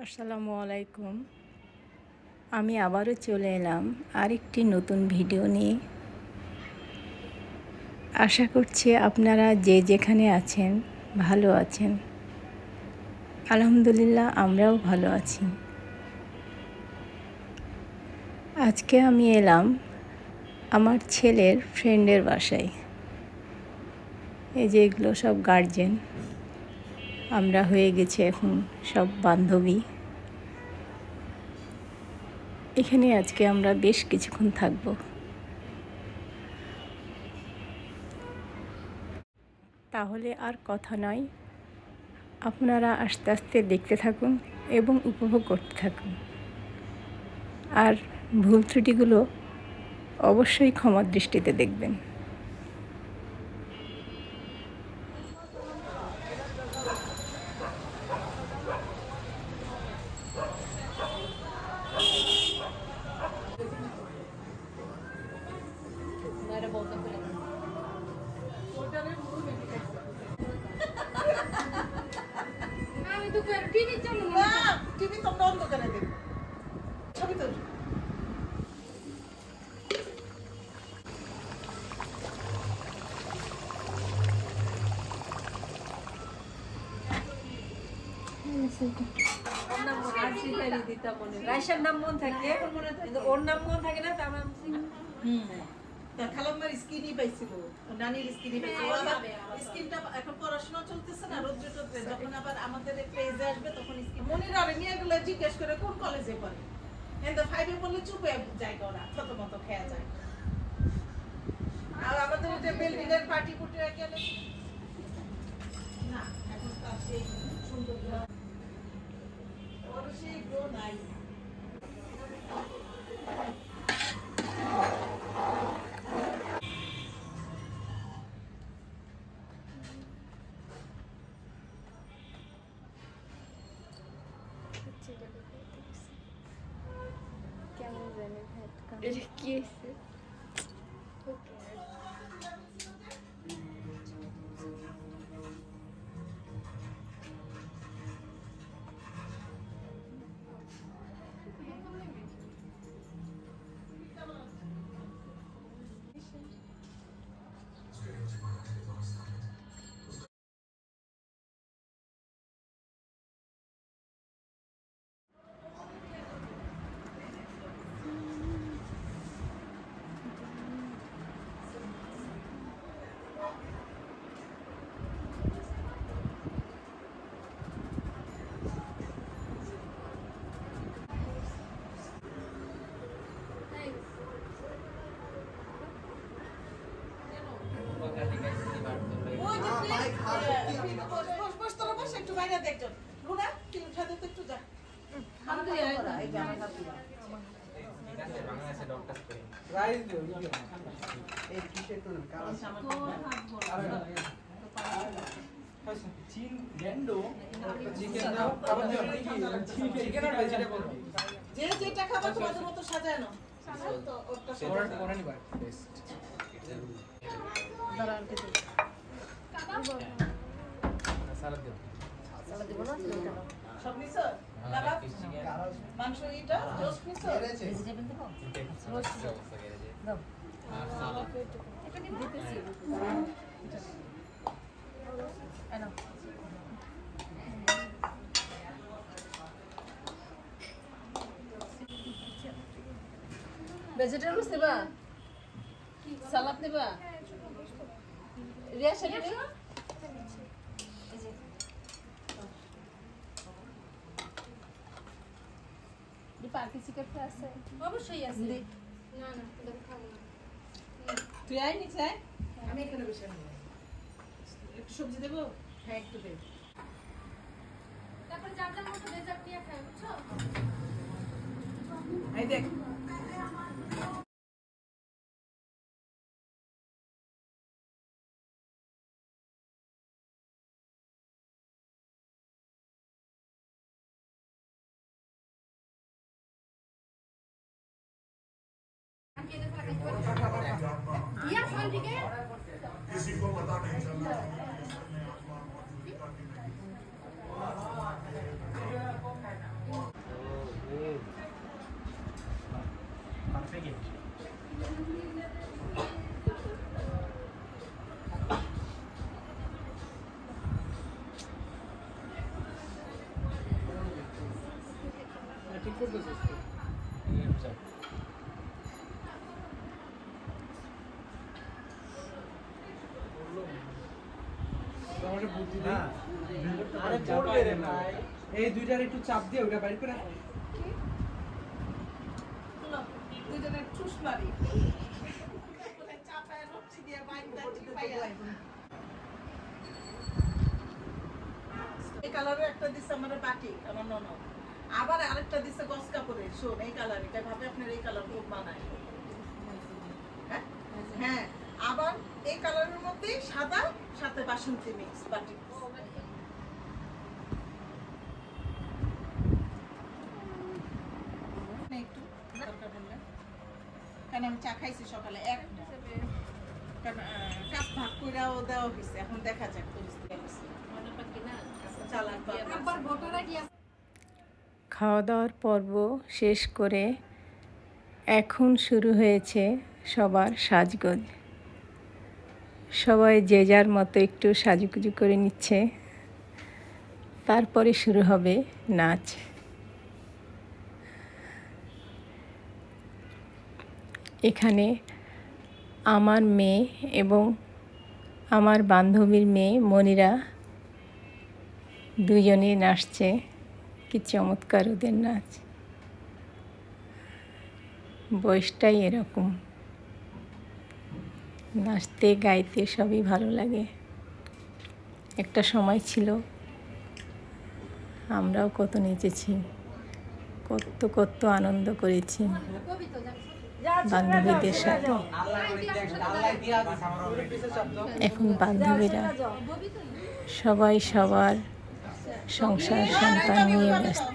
আসসালামু আলাইকুম। আমি আবারও চলে এলাম আরেকটি নতুন ভিডিও নিয়ে। আশা করছি আপনারা যে যেখানে আছেন ভালো আছেন। আলহামদুলিল্লাহ আমরাও ভালো আছি। আজকে আমি এলাম আমার ছেলের ফ্রেন্ডের বাসায়। এই যে এগুলো সব গার্জেন, আমরা হয়ে গেছি এখন সব বান্ধবী। এখানে আজকে আমরা বেশ কিছুক্ষণ থাকবো। তাহলে আর কথা নয়, আপনারা আস্তে আস্তে দেখতে থাকুন এবং উপভোগ করতে থাকুন। আর ভুল ত্রুটিগুলো অবশ্যই ক্ষমার দৃষ্টিতে দেখবেন। টিভি তোমরা অন্ধকারে দেখো, ছবি তো রাইসার নাম মন থাকে কিন্তু ওর নাম মন থাকে না। তার নাম খালাম্মার স্কিনই পাইছিল, নানির স্কিনই পাইছিল। আবার স্কিনটা এখন পড়াশোনা চলতেছে না, রোদ্রে টোদ্রে, যখন আবার আমাদের পেজে আসবে তখন স্কিন মনির আরে নিয়ে গেলে জিজ্ঞেস করে কোন কলেজে পড়ে। কিন্তু 5 এ বললে চুপে জায়গা ওরা ছোট মতো খেয়া যায়। আর আমাদের যে বিল্ডিং এর পার্টি পুটি গেলে না, এখন তার সেই সুন্দর ওর সেই গ্রো নাই। এটা কি হয়েছে? একটু বাইরে দেখছো রুনা, তুই উঠা দে তো একটু যা। যে যেটা খাবার তোমাদের মতো সাজায় না। সব নিছো? কাবাব, মাংস, এটা রোস্ট নিছো? ভেজিটেবলস নেবা, সালাদ নেবা, রিয়া সেটা নেই। পার্টি চিকেন আছে? অবশ্যই আছে। না না, এটা খাবো না। তুই আয় নিচে আয়। আমি এখানে বসে আছি। একটু সবজি দেবো? হ্যাঁ একটু দে। তারপর যার যার মতো ডেজার্ট নিয়ে খাই, বুঝছো? এই দেখ या फोन ठीक है? किसी को पता नहीं चल रहा है कि इसमें आसमान मौजूद है। ঠিক করতেছিস তো? আমাকে বুদ্ধি দে। আরে পড়বে রে ভাই। এই দুইটার একটু চাপ দিয়ে ওটা বাইর করে দুজনের ঠুস মারি চাপায় রক্সি দিয়ে বাইকটা চিপাইয়া এই কালারের একটা দিছে আমার বাটি আমার ননদ, আবার আরেকটা দিছে গস কাপড়ের। শোন এই কালার, এটা ভাবে আপনার এই কালার খুব মানায়। হ্যাঁ হ্যাঁ, আবার এই কালারের মধ্যে সাদা সাথে বাসন্তী মিক্স বাটি। একটু দরকার পড়লে, কারণ আমি চা খাইছি সকালে এক কারণ কাপ ভাগ কইরাও দেওয়া হয়েছে, এখন দেখা যাক পরিস্থিতি চালাক আবার ভোটার আইডি খাওয়া দাওয়ার পর্ব শেষ করে এখন শুরু হয়েছে সবার সাজগোজ। সবাই যে যার মতো একটু সাজুগুজু করে নিচ্ছে, তারপরে শুরু হবে নাচ। এখানে আমার মেয়ে এবং আমার বান্ধবীর মেয়ে মনিরা দুজনেই নাচছে। কি চমৎকার ওদের নাচ, বয়সটাই এরকম। নাচতে গাইতে সবই ভালো লাগে। একটা সময় ছিল আমরাও কত নেচেছি, কত কত আনন্দ করেছি বান্ধবীদের সাথে। এখন বান্ধবীরা সবাই সবার সংসার সন্তান নিয়ে ব্যস্ত।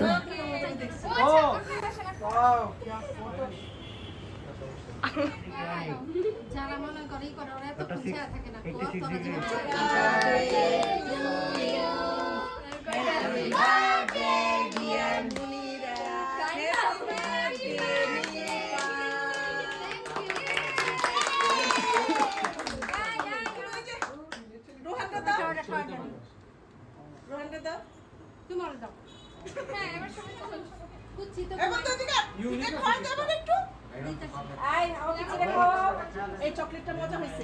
যারা মনে করে ওরা এত খুশি থাকে না রোহানটা দাও। তোমার দাও। হ্যাঁ এবার সময় তো কুচি তো এখন তো দিকে খাওয়া যাবে না একটু। আই আমাকে চিড়ে খাও। এই চকলেটটা মজা হয়েছে।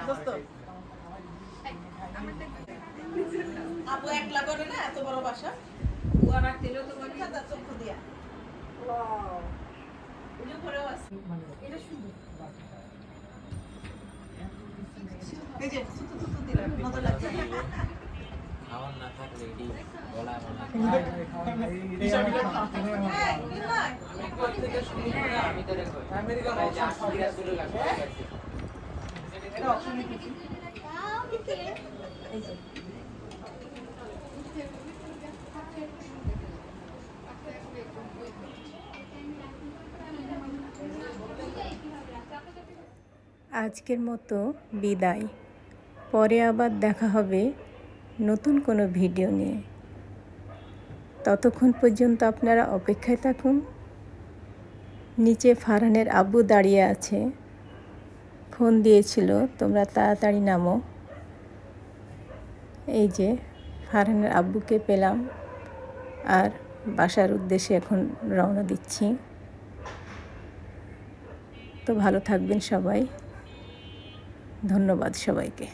দোস্ত আপু একলা করে না, এত বড় বাসা ওরা তেলও তো মনে হয় চক্ষু দিয়া। ওয়াও, এই ঘরেও আছে। এটা সুন্দর। এই যে তুতু তুতু দিলাম, মজা লাগছে। খাওয়ার না থাকলে এটি বলা বলা আমি তো দেখো আমেরিকা শুরু লাগবে এটা অপশন আজকের মতো বিদায়। পরে আবার দেখা হবে নতুন কোনো ভিডিও নিয়ে। ততক্ষণ পর্যন্ত আপনারা অপেক্ষায় থাকুন। নিচে ফারহানের আব্বু দাঁড়িয়ে আছে, ফোন দিয়েছিল তোমরা তাড়াতাড়ি নামো। এই যে ফারহানের আব্বুকে পেলাম আর বাসার উদ্দেশ্যে এখন রওনা দিচ্ছি। তো ভালো থাকবেন সবাই, ধন্যবাদ সবাইকে।